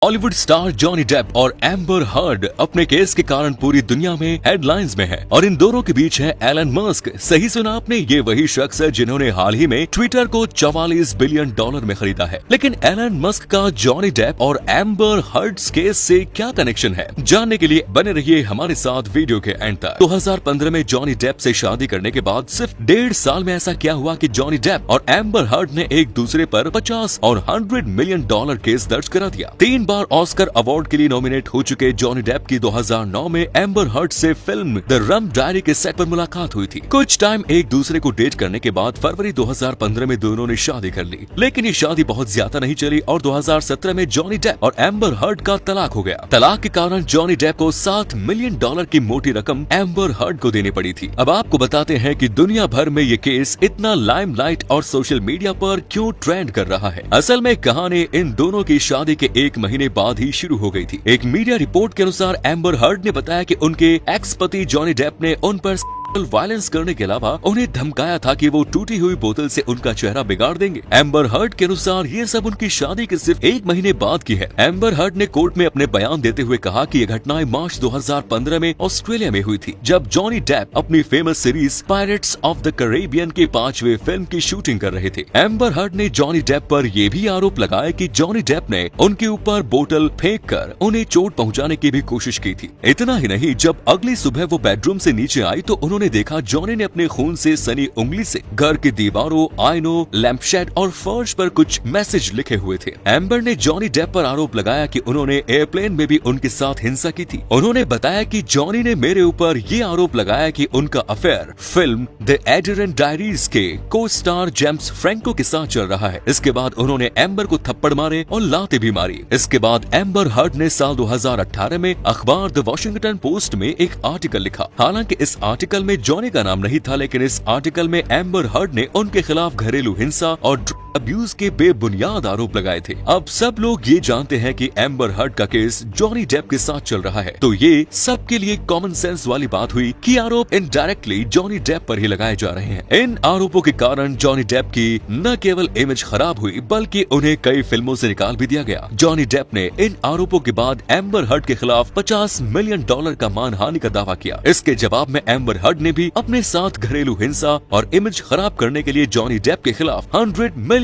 Bollywood star Johnny Depp और amber heard अपने case के कारण पूरी दुनिया में हेडलाइंस में है और इन दोनों के बीच है एलन मस्क। सही सुना आपने, ये वही शख्स है जिन्होंने हाल ही में ट्विटर को $44 बिलियन में खरीदा है। लेकिन एलन मस्क का जॉनी डेप और एम्बर हर्ड केस से क्या कनेक्शन है, जानने के लिए बने रहिए हमारे साथ वीडियो के एंड तक। 2015 में जॉनी डेप से शादी करने के बाद सिर्फ 1.5 साल में ऐसा क्या हुआ कि जॉनी डेप और एम्बर हर्ड ने एक दूसरे पर 50 और $100 मिलियन केस दर्ज करा दिया। 3 बार ऑस्कर अवार्ड के लिए नॉमिनेट हो चुके जॉनी डेप की 2009 में एम्बर हर्ड से फिल्म द रम डायरी के सेट पर मुलाकात हुई थी। कुछ टाइम एक दूसरे को डेट करने के बाद फरवरी 2015 में दोनों ने शादी कर ली, लेकिन ये शादी बहुत ज्यादा नहीं चली और 2017 में जॉनी डेप और एम्बर हर्ड का तलाक हो गया। तलाक के कारण जॉनी डेप को $7 मिलियन की मोटी रकम एम्बर हर्ड को देनी पड़ी थी। अब आपको बताते हैं कि दुनिया भर में ये केस इतना लाइमलाइट और सोशल मीडिया पर क्यों ट्रेंड कर रहा है। असल में कहानी इन दोनों की शादी के 1 महीने बाद ही शुरू हो गई थी। एक मीडिया रिपोर्ट के अनुसार एम्बर हर्ड ने बताया कि उनके एक्स पति जॉनी डेप ने उन पर वायलेंस करने के अलावा उन्हें धमकाया था कि वो टूटी हुई बोतल से उनका चेहरा बिगाड़ देंगे। एम्बर हर्ड के अनुसार ये सब उनकी शादी के सिर्फ 1 महीने बाद की है। एम्बर हर्ड ने कोर्ट में अपने बयान देते हुए कहा कि ये घटनाएं मार्च 2015 में ऑस्ट्रेलिया में हुई थी, जब जॉनी डेप अपनी famous series pirates of the Caribbean की 5वीं फिल्म की शूटिंग कर रहे थे। एम्बर हर्ड ने जॉनी डेप पर यह भी आरोप लगाया कि जॉनी डेप ने उनके ऊपर बोतल फेंक कर उन्हें चोट पहुँचाने की भी कोशिश की थी। इतना ही नहीं, जब अगली सुबह वो बेडरूम से नीचे आई तो उन्होंने देखा जॉनी ने अपने खून से सनी उंगली से घर की दीवारों, आईनों, लैंपशेड और फर्श पर कुछ मैसेज लिखे हुए थे। एम्बर ने जॉनी डेप पर आरोप लगाया कि उन्होंने एयरप्लेन में भी उनके साथ हिंसा की थी। उन्होंने बताया कि जॉनी ने मेरे ऊपर ये आरोप लगाया कि उनका अफेयर फिल्म द एडरियन डायरीज के को स्टार जेम्स फ्रैंको के साथ चल रहा है। इसके बाद उन्होंने एम्बर को थप्पड़ मारे और लाते भी मारी। इसके बाद एम्बर हर्ड ने साल 2018 में अखबार द वॉशिंगटन पोस्ट में एक आर्टिकल लिखा। हालांकि इस आर्टिकल में जॉनी का नाम नहीं था, लेकिन इस आर्टिकल में एम्बर हर्ड ने उनके खिलाफ घरेलू हिंसा और अब्यूज के बेबुनियाद आरोप लगाए थे। अब सब लोग ये जानते हैं कि एम्बर हर्ड का केस जॉनी डेप के साथ चल रहा है, तो ये सबके लिए कॉमन सेंस वाली बात हुई कि आरोप इनडायरेक्टली जॉनी डेप पर ही लगाए जा रहे हैं। इन आरोपों के कारण जॉनी डेप की न केवल इमेज खराब हुई, बल्कि उन्हें कई फिल्मों से निकाल भी दिया गया। जॉनी डेप ने इन आरोपों के बाद एम्बर हर्ड के खिलाफ $50 मिलियन का मानहानि का दावा किया। इसके जवाब में एम्बर हर्ड ने भी अपने साथ घरेलू हिंसा और इमेज खराब करने के लिए जॉनी डेप के खिलाफ $100 मिलियन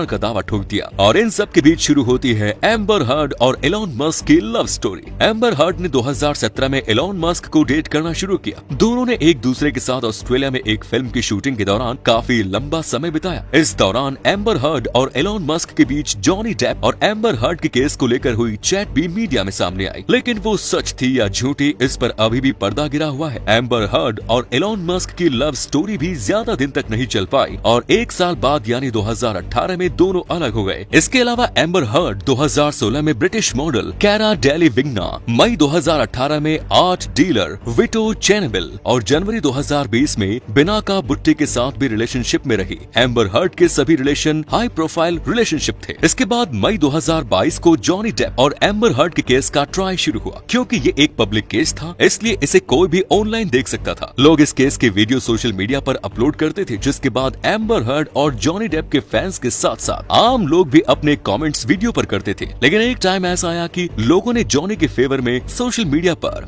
का दावा ठोक दिया। और इन सब के बीच शुरू होती है एम्बर हर्ड और एलोन मस्क की लव स्टोरी। एम्बर हर्ड ने 2017 में एलोन मस्क को डेट करना शुरू किया। दोनों ने एक दूसरे के साथ ऑस्ट्रेलिया में एक फिल्म की शूटिंग के दौरान काफी लंबा समय बिताया। इस दौरान एम्बर हर्ड और एलोन मस्क के बीच जॉनी डेप और एम्बर हर्ड के केस को लेकर हुई चैट भी मीडिया में सामने आई, लेकिन वो सच थी या झूठी, इस पर अभी भी पर्दा गिरा हुआ है। एम्बर हर्ड और एलोन मस्क की लव स्टोरी भी ज्यादा दिन तक नहीं चल पाई और 1 साल बाद यानी 2018 में दोनों अलग हो गए। इसके अलावा एम्बर हर्ड 2016 में ब्रिटिश मॉडल कैरा डेलीविग्ना, मई 2018 में आर्ट डीलर विटो चैनेबल और जनवरी 2020 में बिनाका बुट्टी के साथ भी रिलेशनशिप में रही। एम्बर हर्ड के सभी रिलेशन हाई प्रोफाइल रिलेशनशिप थे। इसके बाद मई 2022 को जॉनी डेप और एम्बर हर्ड के केस का ट्रायल शुरू हुआ। क्योंकि ये एक पब्लिक केस था, इसलिए इसे कोई भी ऑनलाइन देख सकता था। लोग इस केस के वीडियो सोशल मीडिया पर अपलोड करते थे, जिसके बाद एम्बर हर्ड और जॉनी डेप के फैंस के साथ साथ आम लोग भी अपने कमेंट्स वीडियो पर करते थे। लेकिन एक टाइम ऐसा आया कि लोगों ने जॉनी के फेवर में सोशल मीडिया पर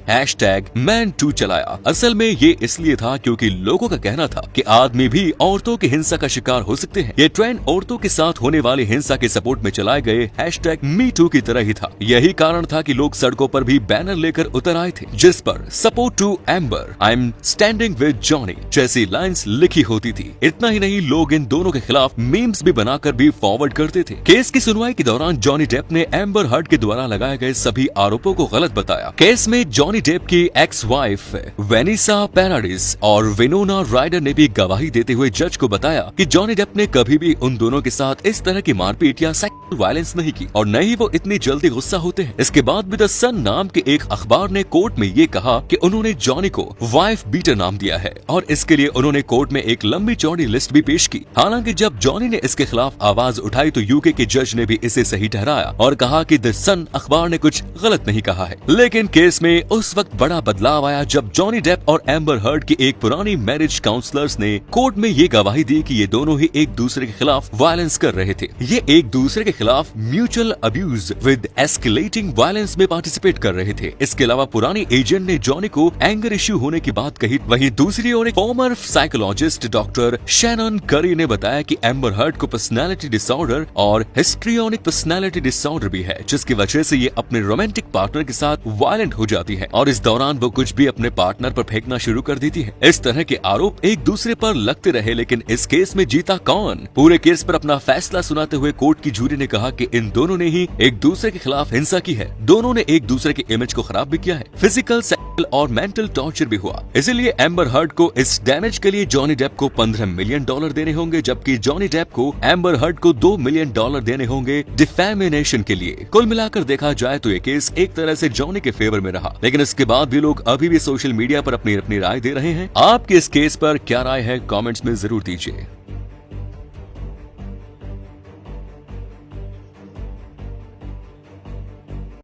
#Man2 चलाया। असल में ये इसलिए था क्योंकि लोगों का कहना था कि आदमी भी औरतों की हिंसा का शिकार हो सकते हैं। ये ट्रेंड औरतों के साथ होने वाली हिंसा के सपोर्ट में चलाए गए #Me2 की तरह ही था। यही कारण था कि लोग सड़कों पर भी बैनर लेकर उतर आए थे, जिस पर support to Amber, I am standing with Johnny जैसी लाइंस लिखी होती थी। इतना ही नहीं, लोग इन दोनों के खिलाफ मीम्स भी बनाकर भी फॉरवर्ड करते थे। केस की सुनवाई के दौरान जॉनी डेप ने एम्बर हर्ड के द्वारा लगाए गए सभी आरोपों को गलत बताया। केस में जॉनी डेप की एक्स वाइफ वेनिसा पैराडिस और विनोना राइडर ने भी गवाही देते हुए जज को बताया कि जॉनी डेप ने कभी भी उन दोनों के साथ इस तरह की मारपीट या सेक्सुअल वायलेंस नहीं की और न ही वो इतनी जल्दी गुस्सा होते हैं। इसके बाद भी द सन नाम के एक अखबार ने कोर्ट में ये कहा कि उन्होंने जॉनी को वाइफ बीटर नाम दिया है और इसके लिए उन्होंने कोर्ट में एक लंबी चौड़ी लिस्ट भी पेश की। हालांकि जब जॉनी ने इसके खिलाफ आवाज उठाई तो यूके के जज ने भी इसे सही ठहराया और कहा कि द सन अखबार ने कुछ गलत नहीं कहा है। लेकिन केस में उस वक्त बड़ा बदलाव आया जब जॉनी डेप और एम्बर हर्ड की एक पुरानी मैरिज काउंसलर्स ने कोर्ट में ये गवाही दी कि ये दोनों ही एक दूसरे के खिलाफ वायलेंस कर रहे थे। ये एक दूसरे के खिलाफ mutual abuse with escalating violence में पार्टिसिपेट कर रहे थे। इसके अलावा पुरानी एजेंट ने जॉनी को एंगर इश्यू होने की बात कही। वहीं दूसरी ओर एक फॉर्मर साइकोलॉजिस्ट डॉक्टर शैनन करी ने बताया कि एम्बर हर्ड को पर्सनालिटी डिसऑर्डर और हिस्ट्रियोनिक पर्सनालिटी डिसऑर्डर भी है, जिसकी वजह से ये अपने रोमांटिक पार्टनर के साथ वायलेंट हो जाती है और इस दौरान वो कुछ भी अपने पार्टनर पर फेंकना शुरू कर देती है। इस तरह के आरोप एक दूसरे पर लगते रहे, लेकिन इस केस में जीता कौन? पूरे केस पर अपना फैसला सुनाते हुए कोर्ट की जूरी ने कहा कि इन दोनों ने ही एक दूसरे के खिलाफ हिंसा की है। दोनों ने एक दूसरे के इमेज को खराब भी किया है, फिजिकल, सेक्सुअल और मेंटल टॉर्चर भी हुआ। इसलिए एम्बर हर्ड को इस डैमेज के लिए जॉनी डेप को $15 मिलियन देने होंगे, जबकि जॉनी डेप को एम्बर हर्ड को $2 मिलियन देने होंगे डिफेमेनेशन के लिए। कुल मिलाकर देखा जाए तो ये केस एक तरह से जॉनी के फेवर में रहा, लेकिन इसके बाद भी लोग अभी भी सोशल मीडिया पर अपनी राय दे रहे हैं। आपकी इस केस पर क्या राय है, कमेंट्स में जरूर दीजिए।